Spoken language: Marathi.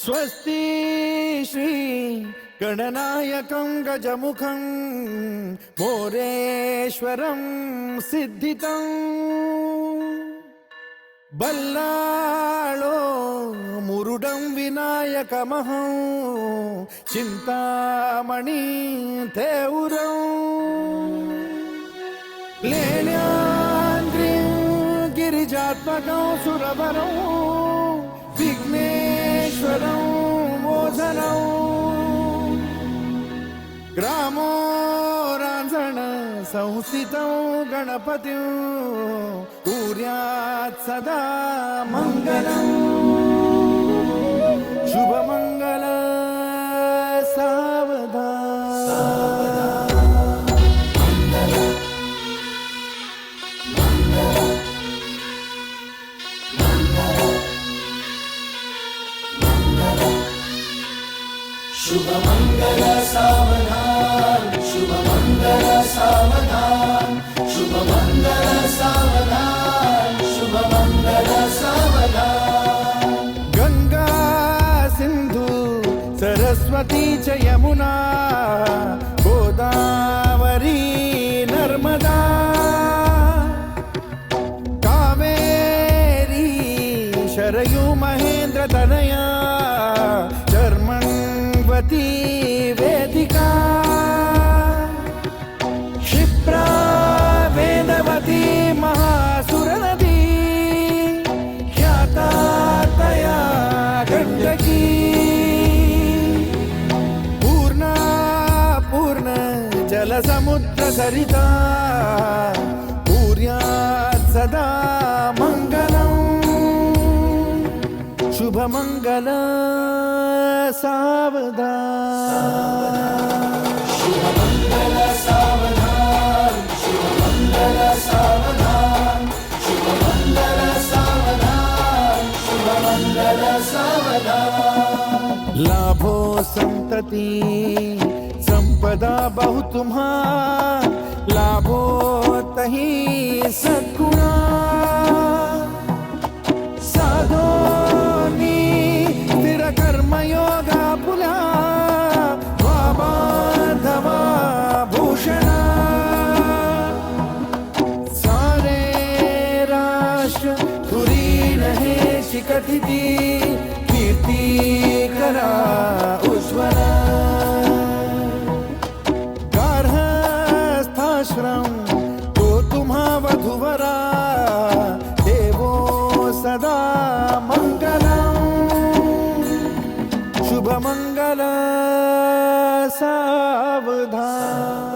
स्वस्ति श्री गणनायकं गजमुखं मोरेश्वरं सिद्धितं बल्लाळो मुरुडं विनायकमहं चिंतामणि थेऊरं लेण्याद्रिं गिरिजात्मकं सुरवरं विघ्नेश्वरं मोचनं ग्रामो रांझण संस्थितं गणपतिं कुर्यात् सदा मंगलं शुभमंगल सावधान शुभमंगल सावधान शुभमंगल सावधान शुभमंगल सावधान शुभमंगल सावधान गंगा सिंधु सरस्वती च यमुना गोदावरी नर्मदा कावेरी शरयू महेंद्र तनया चर्मण्वती वेदिका क्षिप्रा वेदवती महासुरनदी ख्याता तया गण्डकी पूर्णा पूर्ण जलसमुद्र सरिता कुर्यात् सदा मंगलम् शुभमंगल सावधान शुभमंगल सावधान शुभमंगल सावधान शुभमंगल सावधान शुभमंगल सावधान लाभो संतति संपदा बहु तुम्हा लाभो तही सद्गुणा साधोनी स्थिर कर्मयोगा पुला बाबाधवा भूषणा सारे राष्ट्र धुरीण हे शिकथिती कीर्ती करा उज्ज्वला गार्हस्थाश्रम तो तुम्हा वधुवरा देवो सदा मंगलम् शुभमंगल सावधान